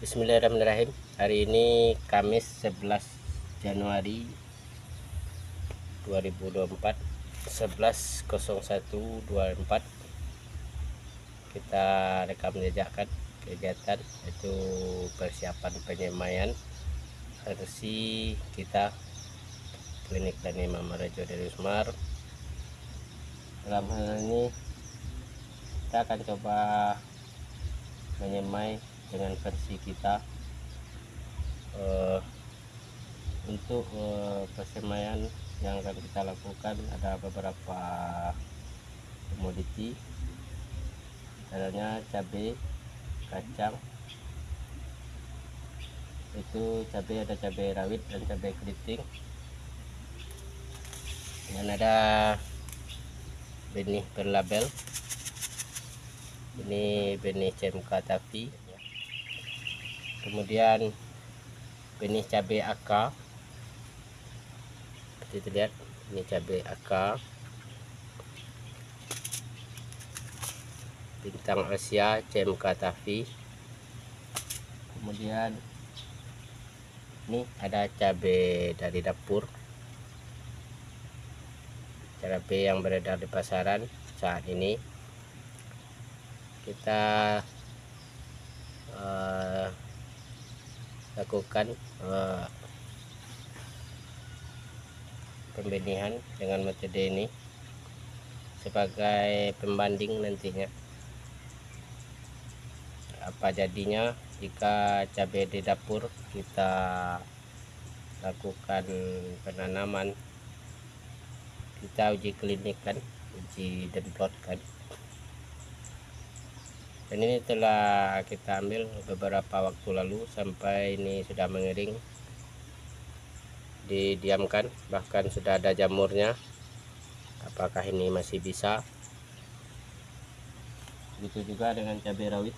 Bismillahirrahmanirrahim. Hari ini Kamis 11 Januari 2024 11.01.24. Kita rekam jejakkan kegiatan itu persiapan penyemaian versi kita Klinik Tani Mama Rejo dari Usmar. Dalam hal ini kita akan coba menyemai dengan versi kita. Untuk persemaian yang akan kita lakukan ada beberapa komoditi, misalnya cabai, kacang, itu cabai, ada cabai rawit dan cabai keriting, dan ada benih berlabel, ini benih CMK Tafi, kemudian benih cabai AK seperti terlihat, ini cabai AK bintang Asia CMK Tafi. Kemudian ini ada cabai dari dapur, cabai yang beredar di pasaran saat ini. Kita lakukan pembenihan dengan metode ini sebagai pembanding nantinya apa jadinya jika cabai di dapur kita lakukan penanaman, kita uji klinik kan, uji demplot kan. Dan ini telah kita ambil beberapa waktu lalu sampai ini sudah mengering, didiamkan, bahkan sudah ada jamurnya. Apakah ini masih bisa? Begitu juga dengan cabai rawit,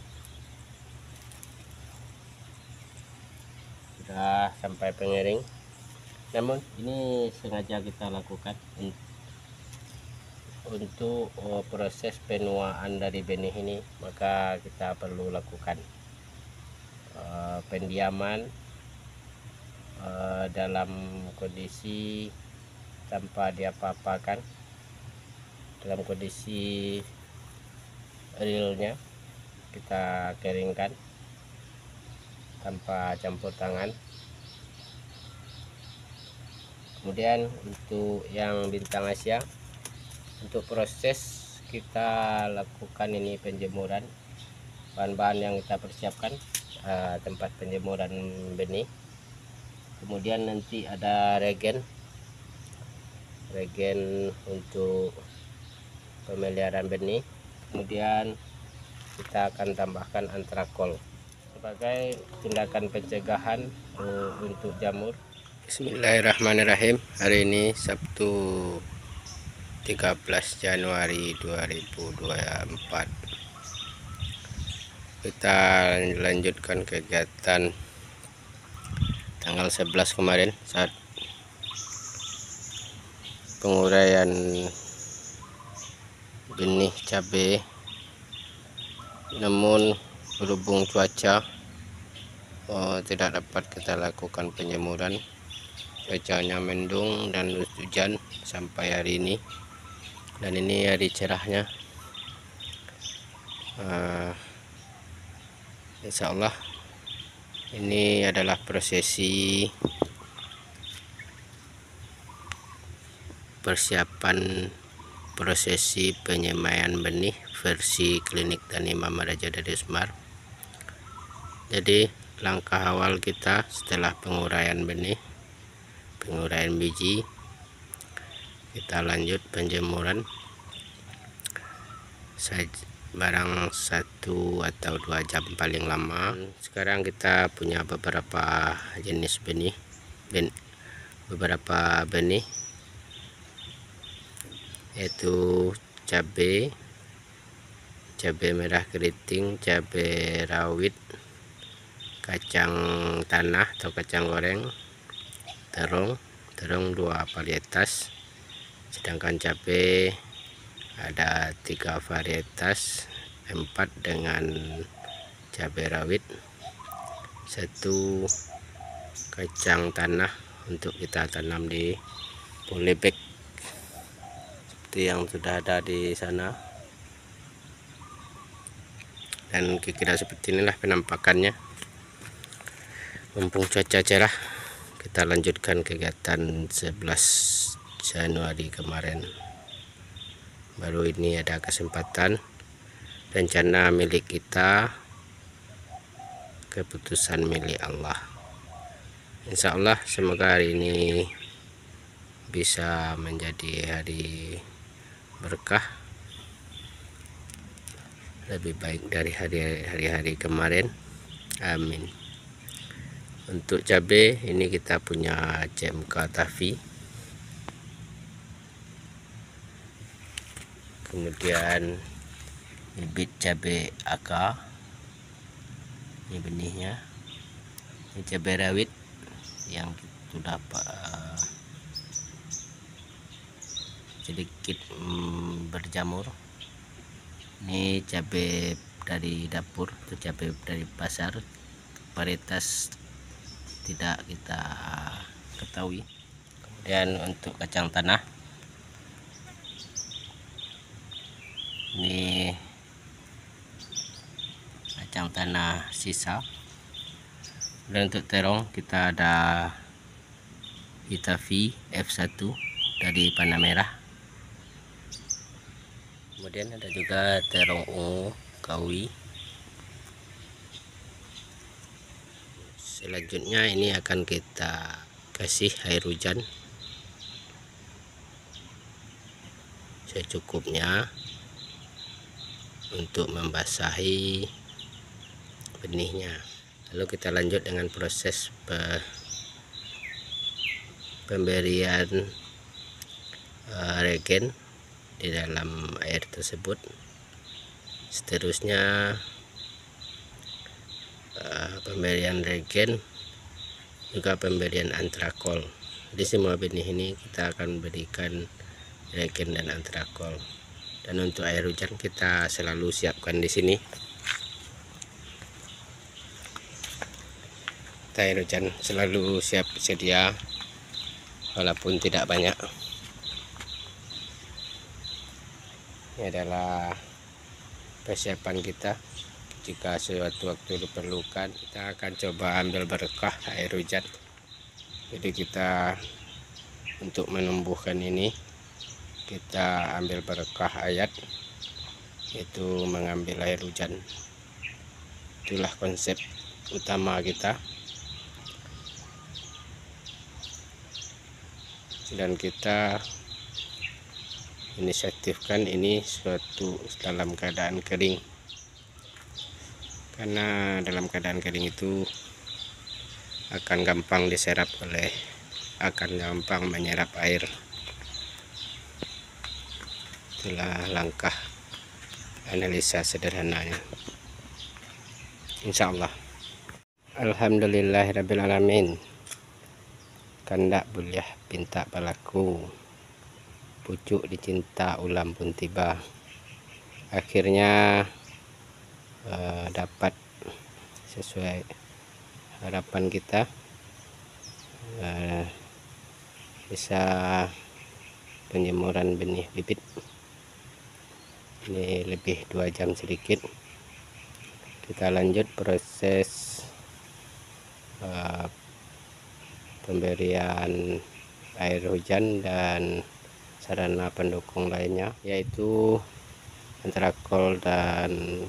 sudah sampai pengering. Namun ini sengaja kita lakukan untuk proses penuaan dari benih ini, maka kita perlu lakukan pendiaman dalam kondisi tanpa diapa-apakan, dalam kondisi realnya kita keringkan tanpa campur tangan. Kemudian untuk yang bintang Asia, untuk proses kita lakukan ini penjemuran, bahan-bahan yang kita persiapkan, tempat penjemuran benih, kemudian nanti ada regen untuk pemeliharaan benih, kemudian kita akan tambahkan antrakol sebagai tindakan pencegahan untuk jamur. Bismillahirrahmanirrahim. Hari ini Sabtu 13 Januari 2024. Kita lanjutkan kegiatan tanggal 11 kemarin saat penguraian benih cabai, namun berhubung cuaca tidak dapat kita lakukan penjemuran. Cuacanya mendung dan hujan sampai hari ini, dan ini hari cerahnya. Insya Allah ini adalah prosesi persiapan prosesi penyemaian benih versi Klinik Tani Mama Rejo dari Usmar. Jadi langkah awal kita setelah penguraian benih, penguraian biji, kita lanjut penjemuran barang 1 atau 2 jam paling lama. Sekarang kita punya beberapa jenis benih, yaitu cabai merah keriting, cabai rawit, kacang tanah atau kacang goreng, terung 2 varietas, sedangkan cabai ada 3 varietas, 4 dengan cabai rawit, 1 kacang tanah untuk kita tanam di polybag seperti yang sudah ada di sana. Dan kira-kira seperti inilah penampakannya. Mumpung cuaca cerah, kita lanjutkan kegiatan 11 Januari kemarin. Baru ini ada kesempatan, rencana milik kita, keputusan milik Allah. Insya Allah semoga hari ini bisa menjadi hari berkah, lebih baik dari hari-hari kemarin. Amin. Untuk cabai ini kita punya CMK Tafi, kemudian bibit cabai AK, ini benihnya, ini cabai rawit yang sudah sedikit berjamur. Ini cabai dari dapur atau cabai dari pasar, varietas tidak kita ketahui. Kemudian untuk kacang tanah, ini kacang tanah sisa. Dan untuk terong kita ada Hitavi F1 dari Panamera. Kemudian ada juga terong ungu kawi. Selanjutnya ini akan kita kasih air hujan secukupnya untuk membasahi benihnya. Lalu kita lanjut dengan proses pemberian regen di dalam air tersebut. Seterusnya pemberian regen, juga pemberian antrakol. Di semua benih ini kita akan berikan regen dan antrakol. Dan untuk air hujan kita selalu siapkan di sini. Air hujan selalu siap sedia walaupun tidak banyak. Ini adalah persiapan kita. Jika suatu waktu diperlukan, kita akan coba ambil berkah air hujan. Jadi kita untuk menumbuhkan ini, kita ambil berkah ayat, yaitu mengambil air hujan. Itulah konsep utama kita. Dan kita inisiatifkan ini suatu dalam keadaan kering, karena dalam keadaan kering itu akan gampang diserap akan gampang menyerap air. Itulah langkah analisa sederhananya. Insya Allah. Alhamdulillahirabbil alamin. Kandak buliah pinta palaku, pucuk dicinta ulam pun tiba. Akhirnya dapat sesuai harapan kita, bisa penjemuran benih bibit. Ini lebih 2 jam sedikit. Kita lanjut proses pemberian air hujan dan sarana pendukung lainnya, yaitu antrakol dan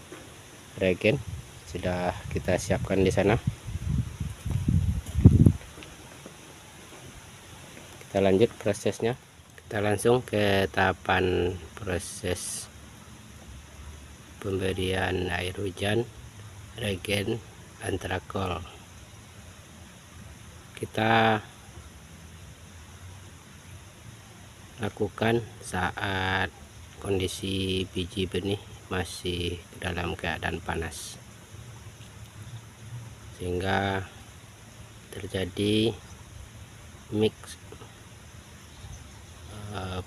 regen sudah kita siapkan di sana. Kita lanjut prosesnya. Kita langsung ke tahapan proses pemberian air hujan, regen, antrakol. Kita lakukan saat kondisi biji benih masih dalam keadaan panas, sehingga terjadi mix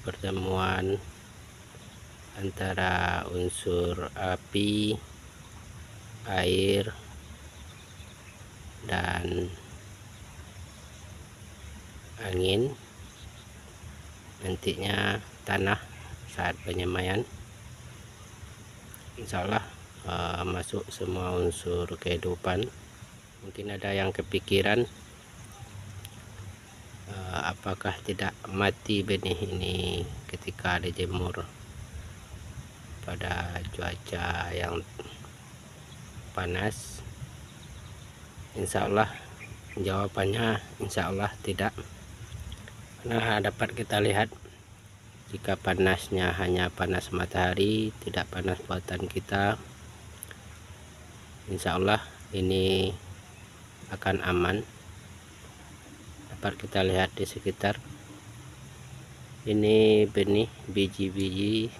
pertemuan antara unsur api, air, dan angin, nantinya tanah saat penyemaian. Insya Allah masuk semua unsur kehidupan. Mungkin ada yang kepikiran, apakah tidak mati benih ini ketika dijemur pada cuaca yang panas? Insya Allah jawabannya insya Allah tidak. Nah, dapat kita lihat jika panasnya hanya panas matahari, tidak panas buatan kita, insya Allah ini akan aman. Dapat kita lihat di sekitar ini benih, biji-biji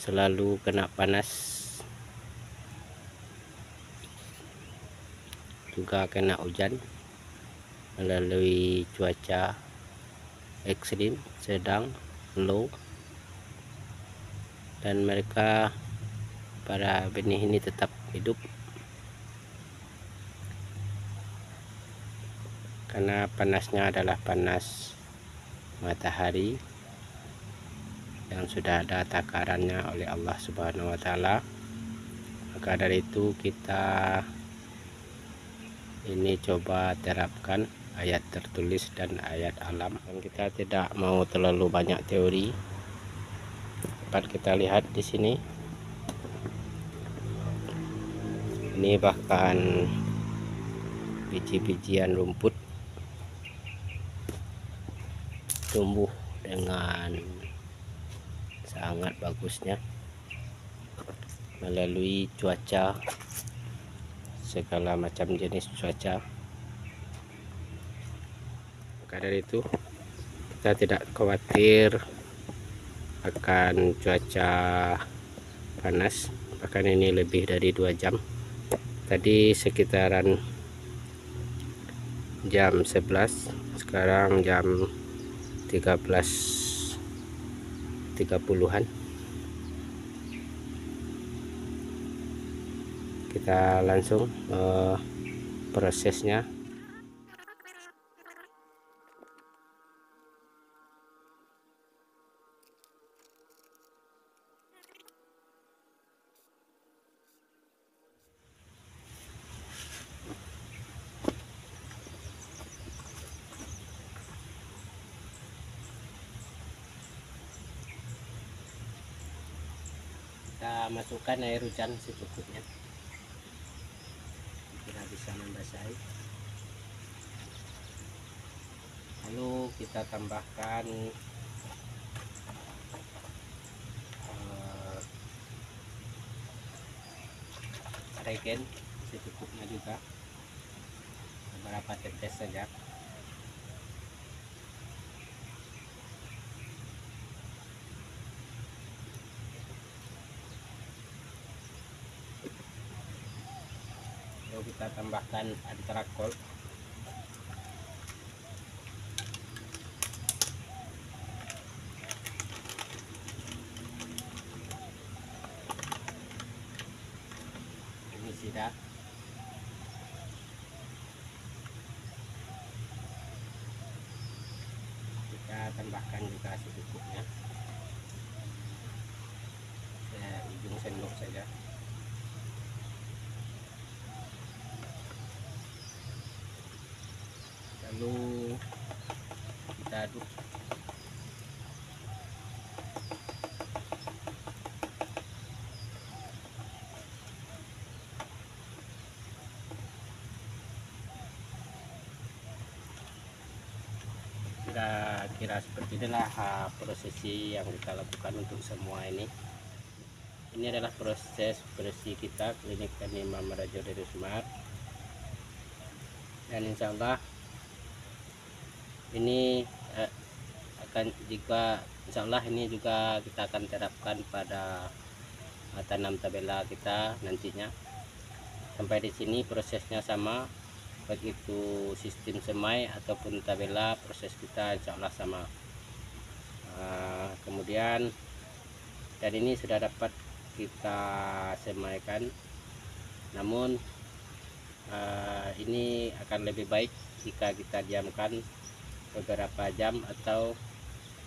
selalu kena panas, juga kena hujan melalui cuaca ekstrim, sedang, low, dan mereka para benih ini tetap hidup karena panasnya adalah panas matahari yang sudah ada takarannya oleh Allah Subhanahu wa Ta'ala. Maka dari itu kita ini coba terapkan ayat tertulis dan ayat alam, dan kita tidak mau terlalu banyak teori. Dapat kita lihat di sini, ini bahkan biji-bijian rumput tumbuh dengan sangat bagusnya melalui cuaca, segala macam jenis cuaca. Maka dari itu kita tidak khawatir akan cuaca panas. Bahkan ini lebih dari 2 jam. Tadi sekitaran jam 11, sekarang jam 13.30-an. Kita langsung prosesnya. Kita masukkan air hujan secukupnya, tidak bisa membasahi. Lalu kita tambahkan regen secukupnya juga, beberapa tetes saja. Lalu kita tambahkan antrakol, femisida, kita tambahkan juga secukupnya, ujung sendok saja. Lalu kita aduk. Kira-kira seperti inilah prosesi yang kita lakukan untuk semua ini. Ini adalah proses bersih kita klinik Tani Imam Rajo dari Smart, dan insya Allah ini insya Allah ini juga kita akan terapkan pada tanam tabela kita nantinya. Sampai di sini prosesnya sama, baik itu sistem semai ataupun tabela, proses kita insya Allah sama. Kemudian dan ini sudah dapat kita semaikan, namun ini akan lebih baik jika kita diamkan beberapa jam atau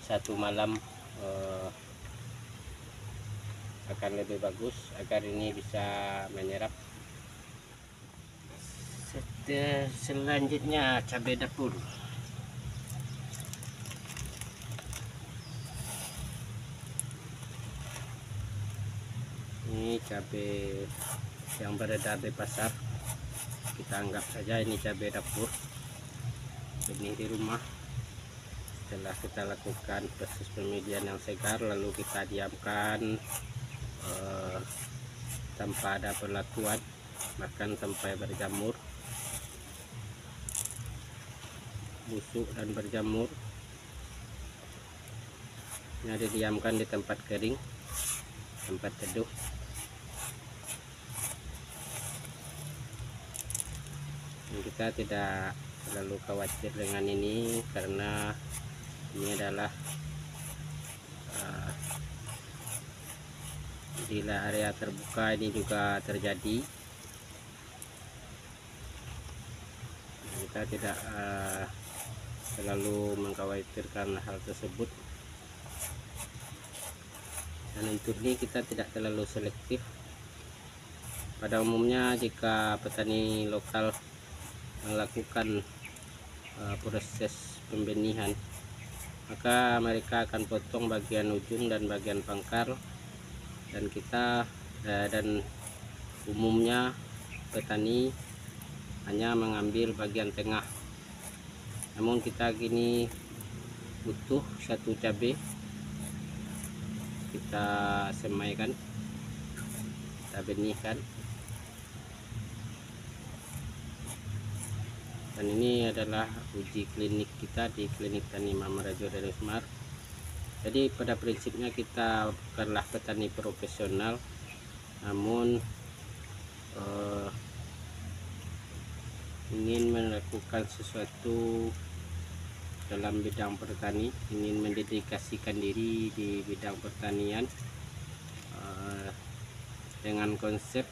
satu malam, akan lebih bagus agar ini bisa menyerap. Selanjutnya cabai dapur. Ini cabai yang beredar di pasar, kita anggap saja ini cabai dapur, benih di rumah. Setelah kita lakukan proses pemilihan yang segar, lalu kita diamkan tanpa ada perlakuan, bahkan sampai berjamur, busuk dan berjamur. Ini didiamkan di tempat kering, tempat teduh. Dan kita tidak terlalu khawatir dengan ini, karena ini adalah di area terbuka ini juga terjadi. Kita tidak terlalu mengkhawatirkan hal tersebut. Dan untuk ini kita tidak terlalu selektif. Pada umumnya jika petani lokal melakukan proses pembenihan, maka mereka akan potong bagian ujung dan bagian pangkal, dan kita dan umumnya petani hanya mengambil bagian tengah. Namun kita gini butuh satu cabai, kita semaikan, kita benihkan. Dan ini adalah uji klinik kita di klinik tani Mama Rajo Darusmar. Jadi pada prinsipnya kita bukanlah petani profesional, namun ingin melakukan sesuatu dalam bidang pertani, ingin mendedikasikan diri di bidang pertanian dengan konsep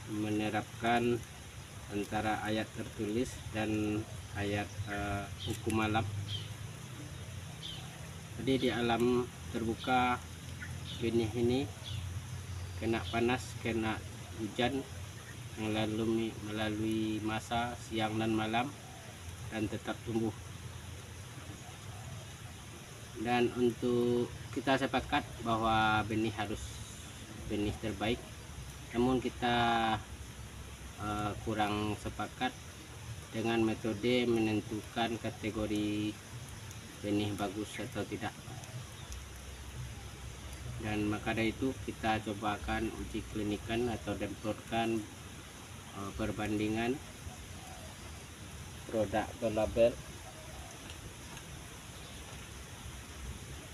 menerapkan antara ayat tertulis dan ayat hukum alam. Jadi di alam terbuka benih ini kena panas, kena hujan melalui masa siang dan malam, dan tetap tumbuh. Dan untuk kita sepakat bahwa benih harus benih terbaik, namun kita kurang sepakat dengan metode menentukan kategori benih bagus atau tidak. Dan maka dari itu kita cobakan uji klinikan atau benturkan perbandingan produk berlabel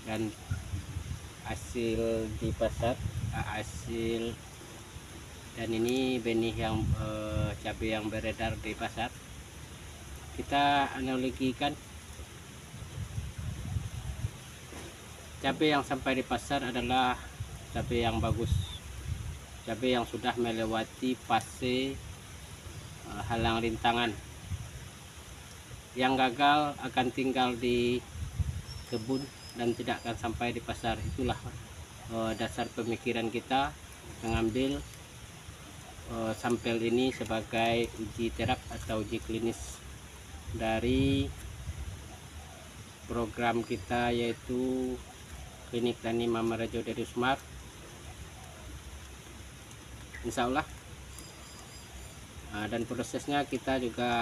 dan hasil di pasar, hasil. Dan ini benih yang cabai yang beredar di pasar. Kita analogikan cabai yang sampai di pasar adalah cabai yang bagus, cabai yang sudah melewati fase halang rintangan. Yang gagal akan tinggal di kebun dan tidak akan sampai di pasar. Itulah dasar pemikiran kita mengambil sampel ini sebagai uji terap atau uji klinis dari program kita, yaitu klinik tani Mama Rajo Darusmar. Insya Allah. Dan prosesnya kita juga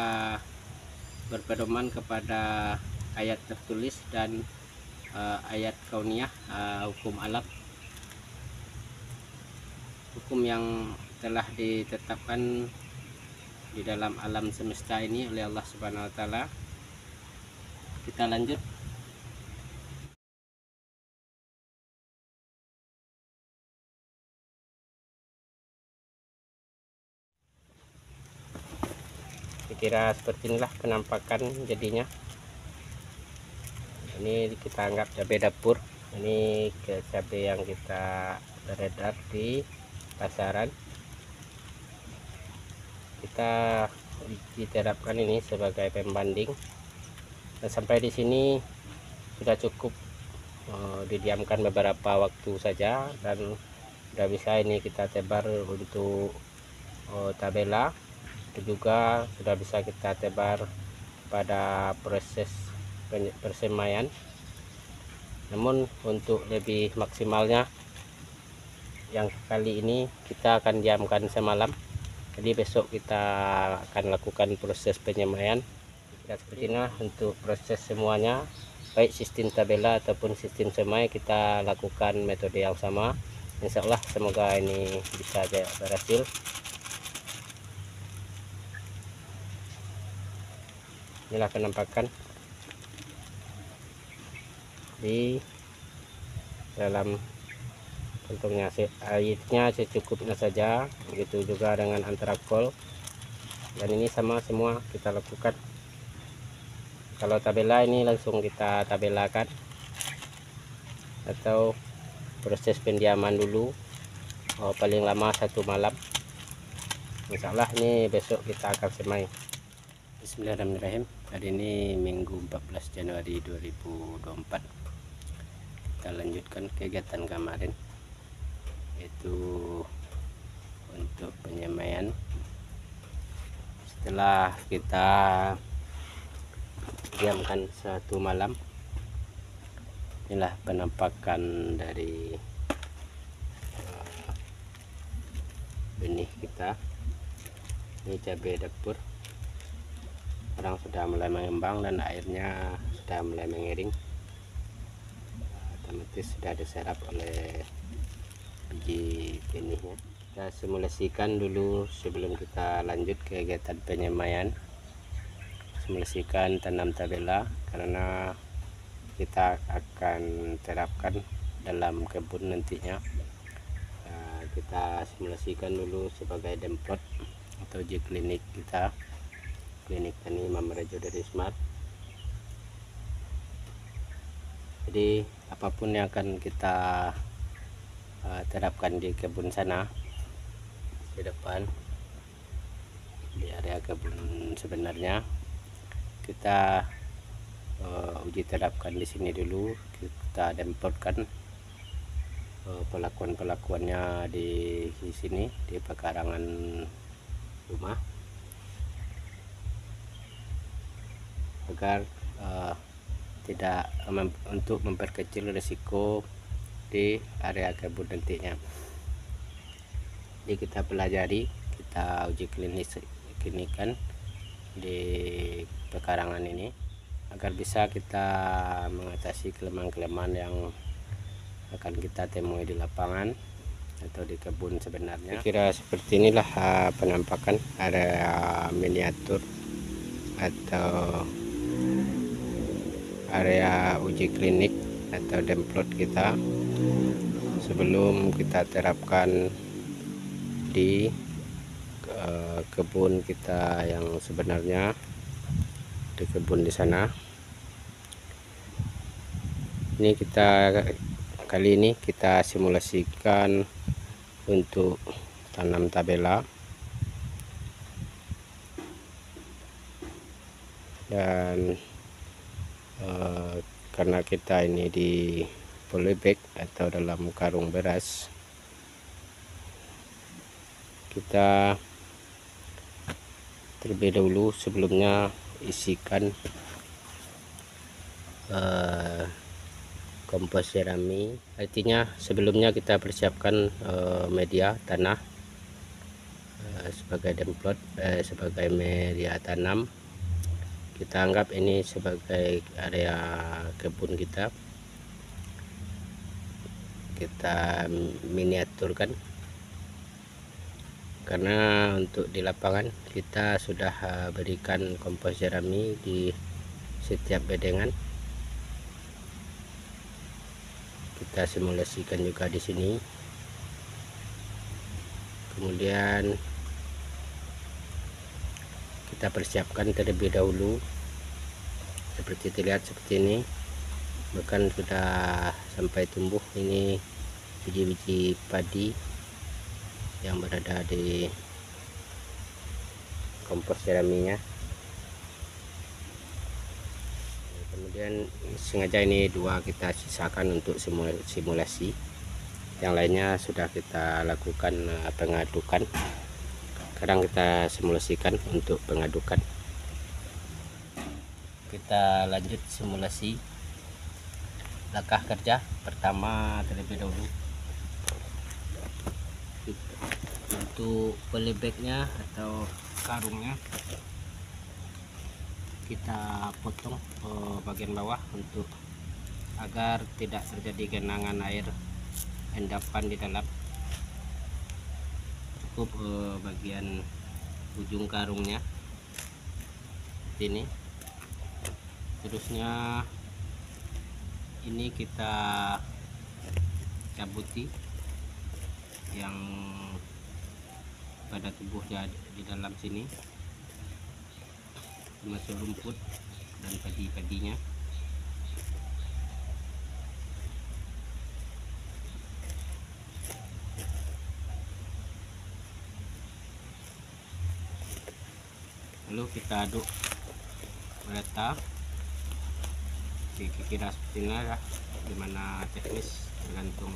berpedoman kepada ayat tertulis dan ayat kauniyah, hukum alam, hukum yang telah ditetapkan di dalam alam semesta ini oleh Allah Subhanahu wa taala. Kita lanjut. Kira seperti inilah penampakan jadinya. Ini kita anggap cabai dapur. Ini ke cabai yang kita beredar di pasaran. kita diterapkan ini sebagai pembanding, dan sampai di sini sudah cukup didiamkan beberapa waktu saja, dan sudah bisa ini kita tebar untuk tabela. Itu juga sudah bisa kita tebar pada proses persemaian. Namun untuk lebih maksimalnya, yang kali ini kita akan diamkan semalam, jadi besok kita akan lakukan proses penyemaian. Kita seperti ini untuk proses semuanya, baik sistem tabela ataupun sistem semai, kita lakukan metode yang sama. Insya Allah semoga ini bisa berhasil. Inilah penampakan di dalam kantongnya. Airnya secukupnya saja, begitu juga dengan antrakol, dan ini sama semua kita lakukan. Kalau tabela ini langsung kita tabelakan, atau proses pendiaman dulu paling lama 1 malam. Insya Allah ini besok kita akan semai. Bismillahirrahmanirrahim. Hari ini Minggu 14 Januari 2024. Kita lanjutkan kegiatan kemarin, yaitu untuk penyemaian. Setelah kita diamkan 1 malam, inilah penampakan dari benih kita. Ini cabai dapur, sekarang sudah mulai mengembang dan airnya sudah mulai mengering, otomatis sudah diserap oleh biji benihnya. Kita simulasikan dulu sebelum kita lanjut kegiatan penyemaian. Simulasikan tanam tabela, karena kita akan terapkan dalam kebun nantinya. Kita simulasikan dulu sebagai demplot atau uji klinik kita, klinik tani Mamrejo dari Smart. Jadi apapun yang akan kita terapkan di kebun sana, di depan, di area kebun sebenarnya, kita uji terapkan di sini dulu. Kita demplotkan pelakuannya di sini, di pekarangan rumah, agar tidak untuk memperkecil risiko di area kebun nantinya. Jadi kita pelajari, kita uji klinikan di pekarangan ini, agar bisa kita mengatasi kelemahan-kelemahan yang akan kita temui di lapangan atau di kebun sebenarnya. Kira seperti inilah penampakan area miniatur atau area uji klinik atau demplot kita sebelum kita terapkan di kebun kita yang sebenarnya, di kebun di sana. Ini kali ini kita simulasikan untuk tanam tabela, dan karena kita ini di polybag atau dalam karung beras, kita terlebih dahulu sebelumnya isikan kompos jerami. Artinya sebelumnya kita persiapkan media tanah sebagai demplot, sebagai media tanam. Kita anggap ini sebagai area kebun kita miniaturkan, karena untuk di lapangan kita sudah berikan kompos jerami di setiap bedengan. Kita simulasikan juga di sini. Kemudian kita persiapkan terlebih dahulu, seperti terlihat seperti ini, bahkan sudah sampai tumbuh ini biji-biji padi yang berada di kompos jeraminya. Kemudian sengaja ini dua kita sisakan untuk simulasi. Yang lainnya sudah kita lakukan pengadukan. Sekarang kita simulasikan untuk pengadukan. Kita lanjut simulasi. Langkah kerja pertama terlebih dahulu untuk polybagnya atau karungnya kita potong bagian bawah untuk agar tidak terjadi genangan air endapan di dalam. Cukup bagian ujung karungnya ini. Terusnya ini kita cabuti yang pada tubuhnya di dalam sini, termasuk rumput dan padi-padinya. Lalu kita aduk merata. Kira-kira seperti ini lah, dimana teknis tergantung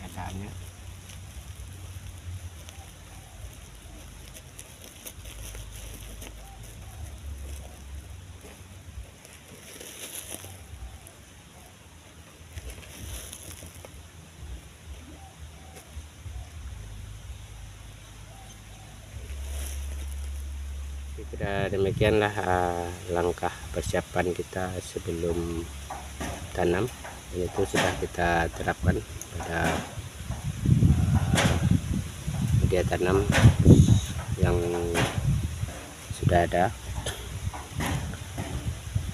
keadaannya. Kira demikianlah langkah persiapan kita sebelum tanam. Itu sudah kita terapkan pada media tanam yang sudah ada,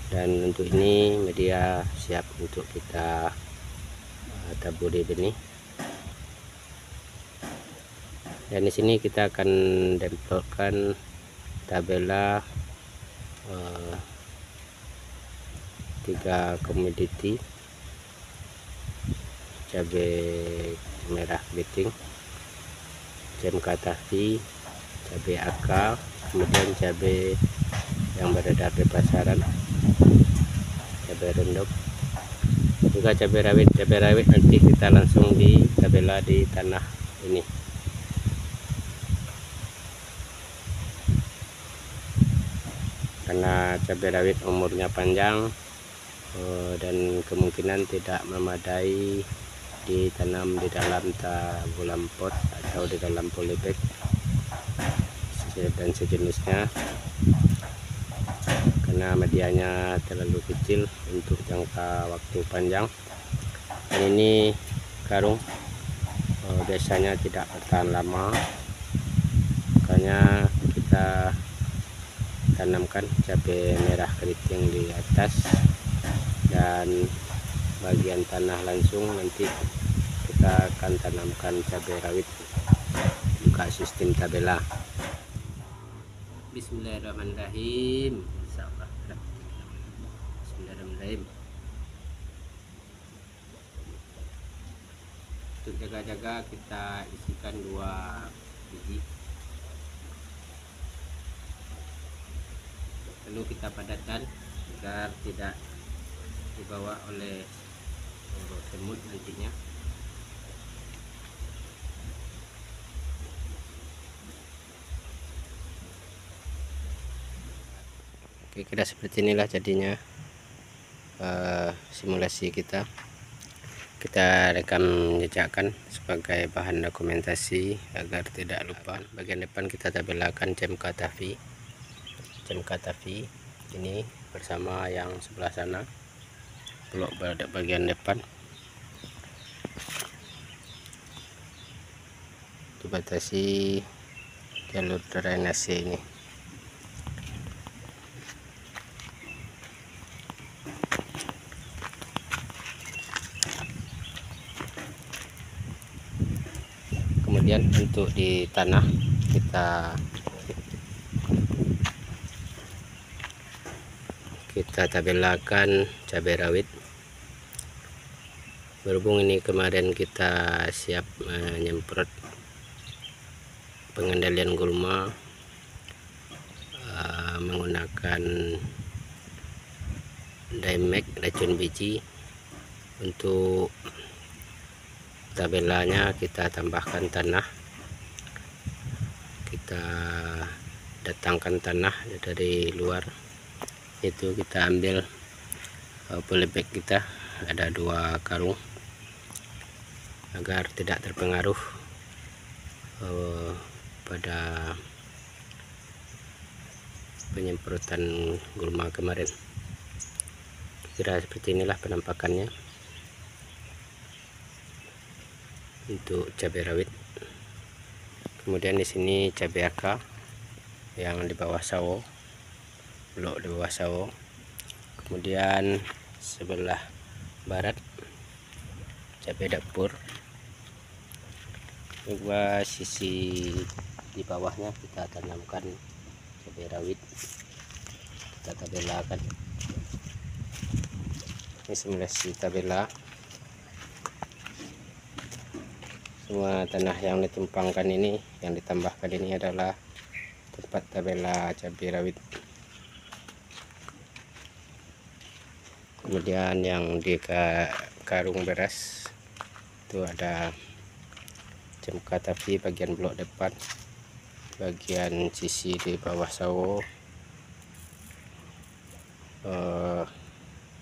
dan untuk ini media siap untuk kita taburi benih. Dan di sini kita akan tempelkan tabela 3 komoditi: cabai merah keriting, CMK Tahfi, cabai AK, kemudian cabai yang beredar di pasaran, cabai rendok, juga cabai rawit. Cabai rawit nanti kita langsung di tabela di tanah ini. Karena cabai rawit umurnya panjang dan kemungkinan tidak memadai ditanam di dalam tabung pot atau di dalam polybag dan sejenisnya, karena medianya terlalu kecil untuk jangka waktu panjang. Dan ini karung biasanya tidak bertahan lama, makanya kita tanamkan cabai merah keriting di atas, dan bagian tanah langsung nanti kita akan tanamkan cabai rawit, buka sistem tabela. Bismillahirrahmanirrahim. Insyaallah. Bismillahirrahmanirrahim. Untuk jaga-jaga kita isikan 2 biji. Lalu kita padatkan agar tidak dibawa oleh semut nantinya. Oke, kira seperti inilah jadinya simulasi kita. Kita rekam jejakkan sebagai bahan dokumentasi agar tidak lupa. Bagian depan kita tabelakan CMK Tahfi ini bersama yang sebelah sana, blok pada bagian depan dibatasi jalur drainase ini. Kemudian untuk di tanah kita tabelakan cabai rawit. Berhubung ini kemarin kita siap menyemprot pengendalian gulma menggunakan Dymek racun biji. Untuk tabelanya kita tambahkan tanah, kita datangkan tanah dari luar, itu kita ambil polybag kita ada 2 karung agar tidak terpengaruh pada penyemprotan gulma kemarin. Kira seperti inilah penampakannya untuk cabai rawit. Kemudian di sini cabai aka yang di bawah sawo, blok di bawah sawo. Kemudian sebelah barat cabai dapur. Juga sisi di bawahnya kita tanamkan cabai rawit, kita tabelakan. Ini simulasi tabela. Semua tanah yang ditumpangkan ini, yang ditambahkan ini adalah tempat tabela cabai rawit. Kemudian yang di karung beras itu ada cemka, tapi bagian blok depan, bagian sisi di bawah sawo,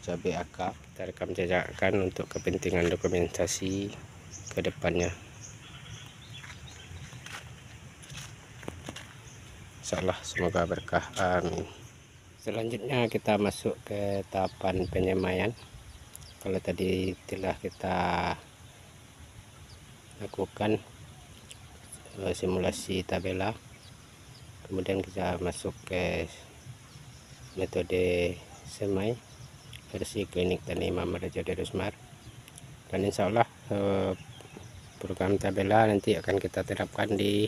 cabai aka. Kita rekam jejakkan untuk kepentingan dokumentasi ke depannya. Insyaallah semoga berkah, amin. Selanjutnya kita masuk ke tahapan penyemaian. Kalau tadi telah kita lakukan simulasi tabela, kemudian kita masuk ke metode semai versi Klinik Tani Imam Reja Darusmar. Dan insya Allah program tabela nanti akan kita terapkan di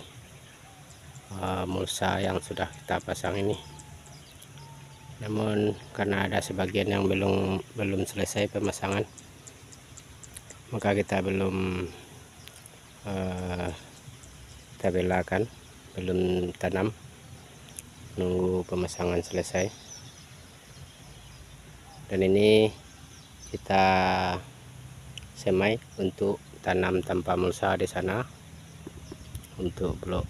mulsa yang sudah kita pasang ini. Namun karena ada sebagian yang belum selesai pemasangan, maka kita belum tabelakan, belum tanam, nunggu pemasangan selesai. Dan ini kita semai untuk tanam tanpa mulsa di sana. Untuk blok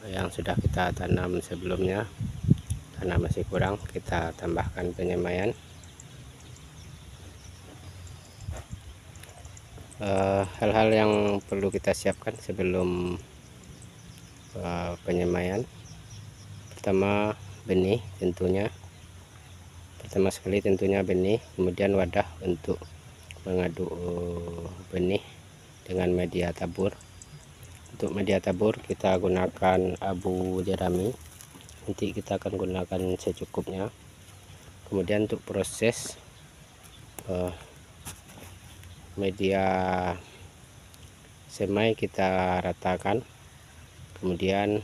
yang sudah kita tanam sebelumnya, tanah masih kurang, kita tambahkan penyemaian. Hal-hal yang perlu kita siapkan sebelum penyemaian: pertama benih, pertama sekali tentunya benih, kemudian wadah untuk mengaduk benih dengan media tabur. Untuk media tabur kita gunakan abu jerami, nanti kita akan gunakan secukupnya. Kemudian untuk proses media semai kita ratakan, kemudian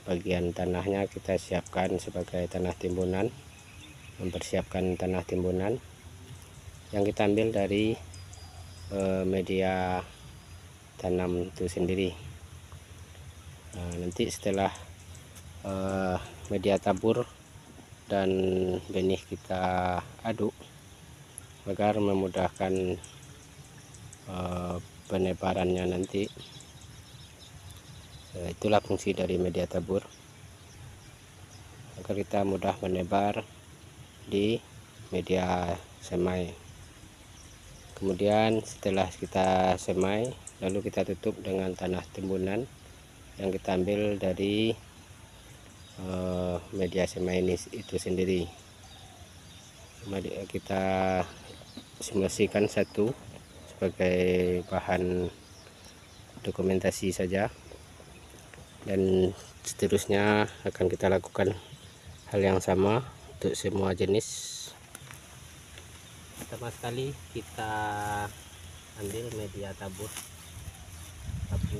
bagian tanahnya kita siapkan sebagai tanah timbunan, mempersiapkan tanah timbunan yang kita ambil dari media tanam itu sendiri. Nanti setelah media tabur dan benih kita aduk agar memudahkan penebarannya nanti. Itulah fungsi dari media tabur, agar kita mudah menebar di media semai. Kemudian setelah kita semai, lalu kita tutup dengan tanah timbunan yang kita ambil dari media semai ini itu sendiri. Kita simulasikan satu sebagai bahan dokumentasi saja, dan seterusnya akan kita lakukan hal yang sama untuk semua jenis. Pertama sekali kita ambil media tabur abu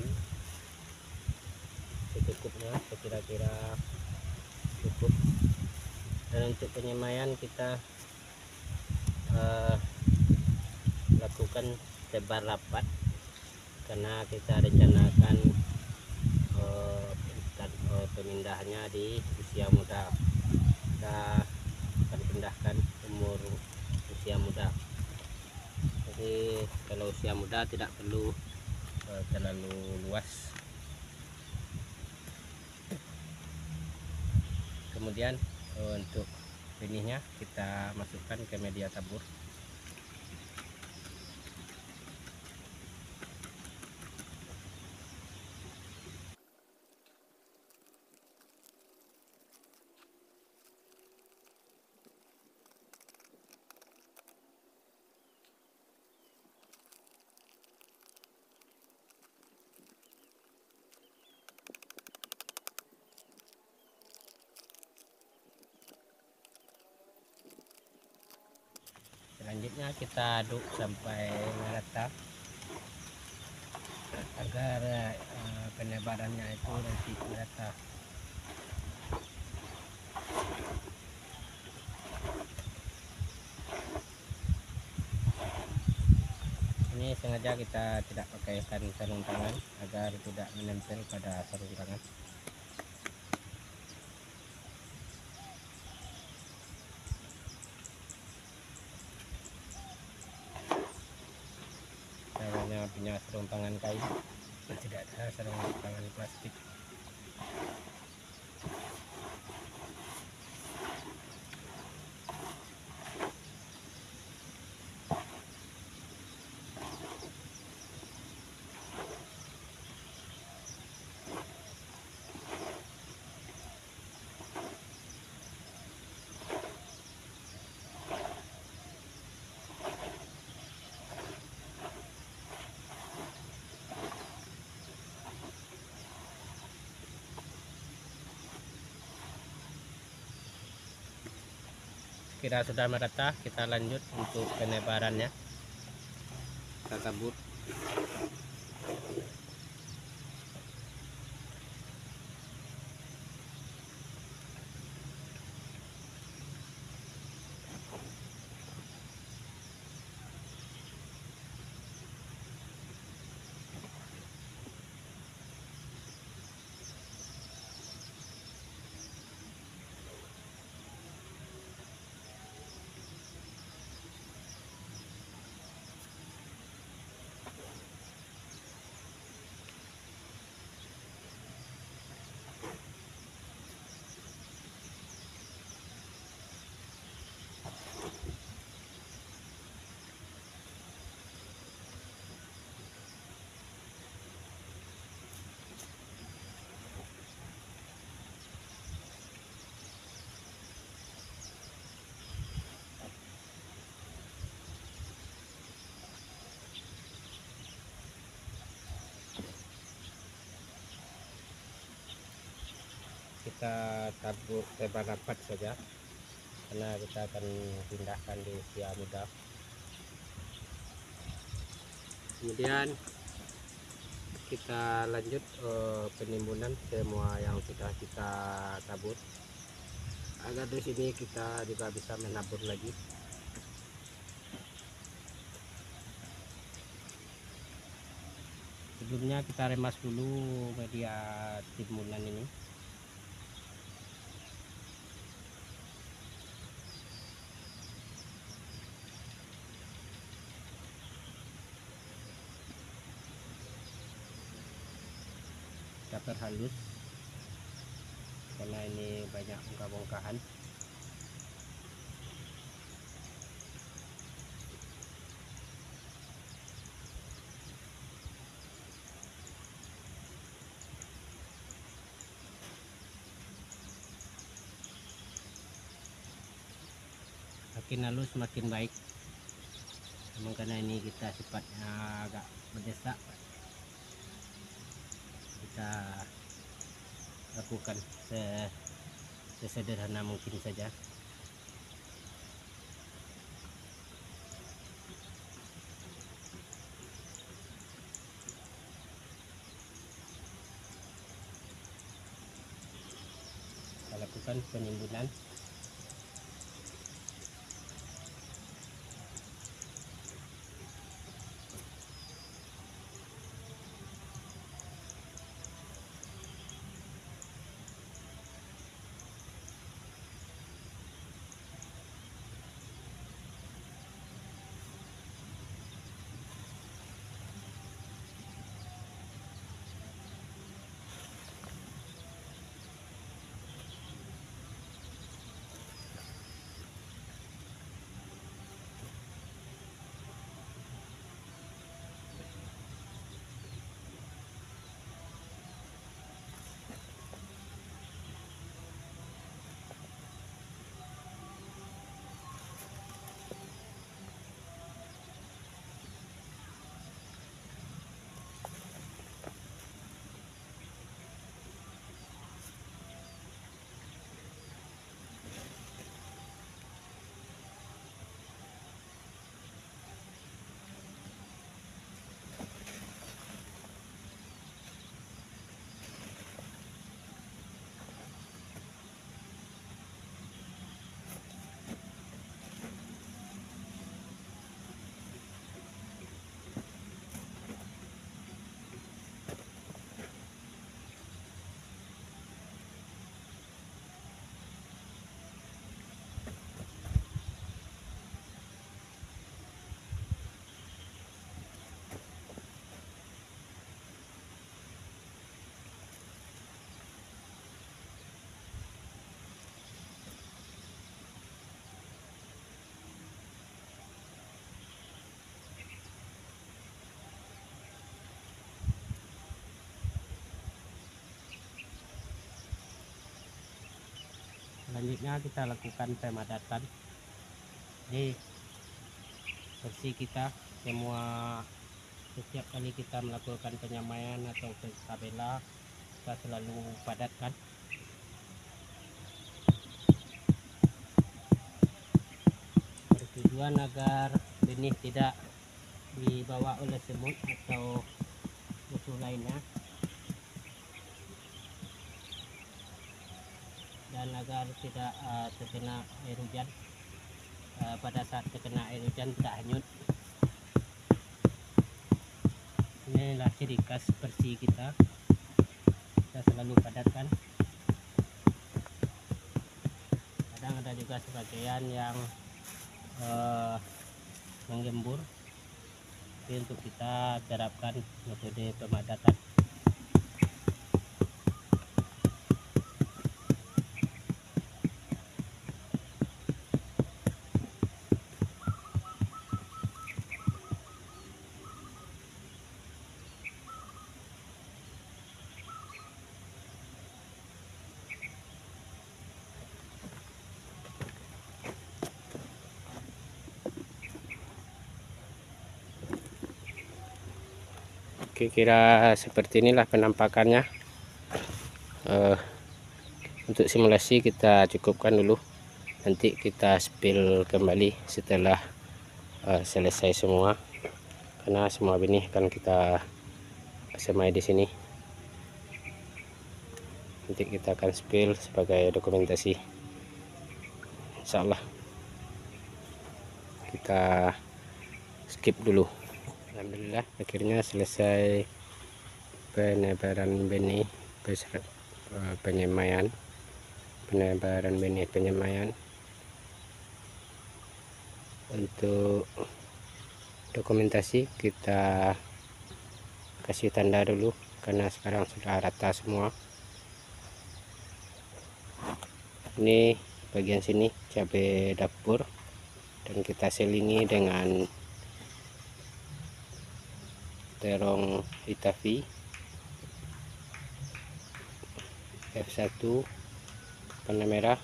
secukupnya, sekira-kira cukup. Dan untuk penyemaian kita lakukan tebar rapat, karena kita rencanakan pemindahnya di usia muda. Kita akan pindahkan umur usia muda. Jadi kalau usia muda tidak perlu terlalu luas. Kemudian untuk benihnya kita masukkan ke media tabur. Selanjutnya kita aduk sampai merata agar penebarannya itu nanti merata. Ini sengaja kita tidak pakaikan sarung tangan agar tidak menempel pada sarung tangan. Saya punya sarung tangan kain, tidak ada sarung tangan plastik. Kira sudah merata, kita lanjut untuk penebarannya. Kita tabur. Kita tabur tebar rapat saja karena kita akan pindahkan di usia muda. Kemudian kita lanjut penimbunan semua yang sudah kita tabur agar di sini kita juga bisa menabur lagi. Sebelumnya kita remas dulu media timbunan ini. Kita perhalus karena ini banyak bongkah-bongkahan. Makin halus makin baik, memang karena ini kita sifatnya agak mendesak, kita lakukan sesederhana mungkin saja. Kita lakukan penimbunan. Selanjutnya kita lakukan pemadatan. Jadi bersih kita semua, setiap kali kita melakukan penyamaian atau tabela kita selalu padatkan. Bertujuan agar benih tidak dibawa oleh semut atau musuh lainnya, dan agar tidak terkena air hujan. Pada saat terkena air hujan tidak hanyut. Inilah ciri khas bersih kita selalu padatkan. Kadang ada juga sebagian yang menggembur, tapi untuk kita terapkan metode pemadatan. Kira seperti inilah penampakannya. Untuk simulasi kita cukupkan dulu, nanti kita spill kembali setelah selesai semua, karena semua benih akan kita semai di sini. Nanti kita akan spill sebagai dokumentasi. Insyaallah kita skip dulu. Alhamdulillah akhirnya selesai penebaran benih, penyemaian, penebaran benih penyemaian. Untuk dokumentasi kita kasih tanda dulu karena sekarang sudah rata semua. Ini bagian sini cabai dapur, dan kita selingi dengan terong Hitavi F1 warna merah.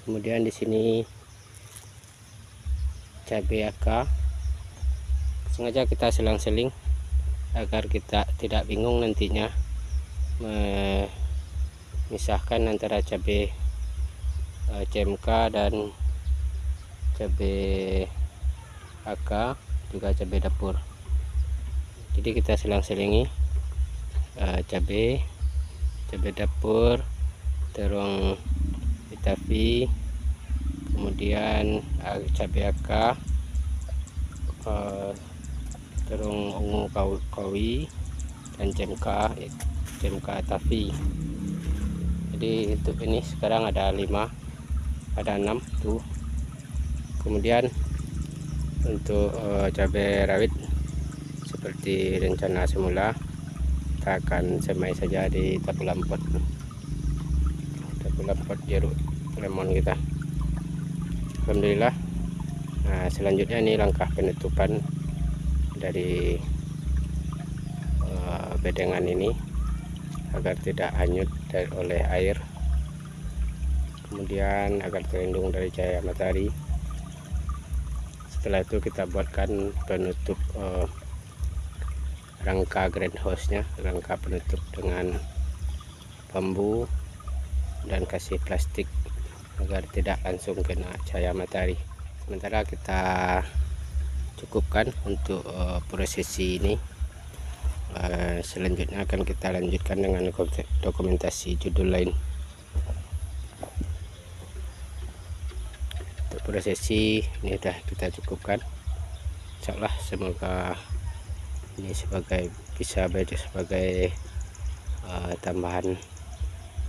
Kemudian di sini cabai AK, sengaja kita selang-seling agar kita tidak bingung nantinya memisahkan antara cabai CMK dan cabai AK, juga cabai dapur. Jadi kita selang-selingi cabai dapur, terong Hitavi, kemudian cabai AK, terong ungu kawi, dan CMK Tavi. Jadi untuk ini sekarang ada 6 tuh. Kemudian untuk cabai rawit seperti rencana semula, kita akan semai saja di tabulan pot jeruk lemon kita. Alhamdulillah. Nah, selanjutnya ini langkah penutupan dari bedengan ini agar tidak hanyut oleh air, kemudian agar terlindung dari cahaya matahari. Setelah itu kita buatkan penutup rangka greenhouse-nya, rangka penutup dengan bambu, dan kasih plastik agar tidak langsung kena cahaya matahari. Sementara kita cukupkan untuk prosesi ini. Selanjutnya akan kita lanjutkan dengan dokumentasi judul lain. Untuk prosesi ini sudah kita cukupkan. Insyaallah semoga ini bisa sebagai tambahan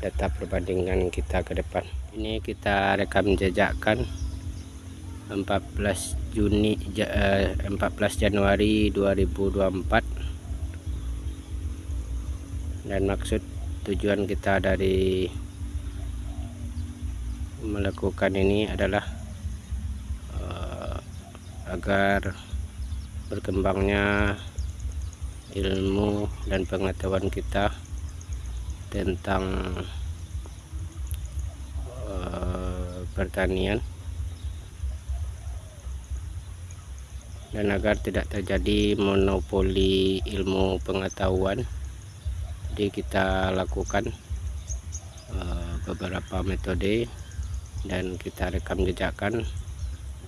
data perbandingan kita ke depan. Ini kita rekam jejakkan 14 Januari 2024, dan maksud tujuan kita dari melakukan ini adalah agar berkembangnya ilmu dan pengetahuan kita tentang pertanian, dan agar tidak terjadi monopoli ilmu pengetahuan, jadi kita lakukan beberapa metode dan kita rekam jejakkan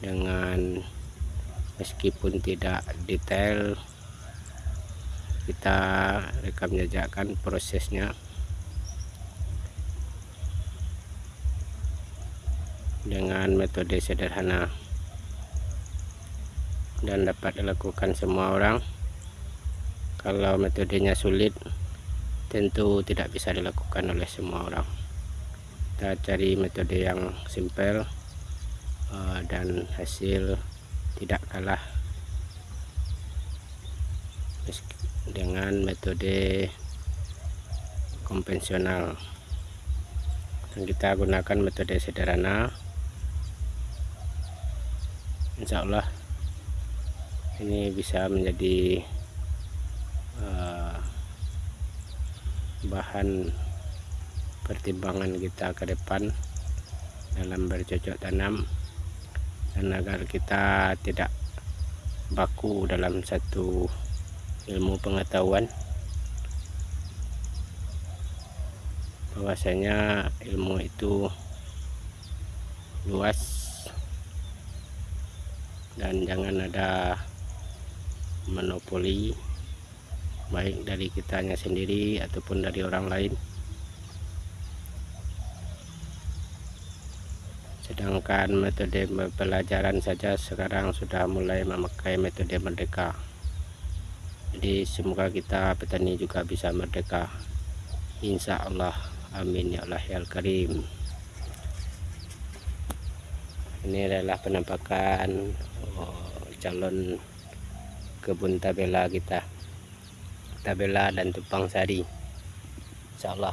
dengan meskipun tidak detail, kita rekam jejakkan prosesnya dengan metode sederhana dan dapat dilakukan semua orang. Kalau metodenya sulit, tentu tidak bisa dilakukan oleh semua orang. Kita cari metode yang simpel dan hasil tidak kalah dengan metode konvensional. Dan kita gunakan metode sederhana, insya Allah ini bisa menjadi bahan pertimbangan kita ke depan dalam bercocok tanam, dan agar kita tidak baku dalam satu ilmu pengetahuan. Bahwasanya ilmu itu luas dan jangan ada monopoli, baik dari kitanya sendiri ataupun dari orang lain. Sedangkan metode pelajaran saja sekarang sudah mulai memakai metode merdeka. Jadi semoga kita petani juga bisa merdeka, insya Allah, amin ya Allah ya karim. Ini adalah penampakan calon kebun tabela kita, tabela dan tumpang sari, insya Allah.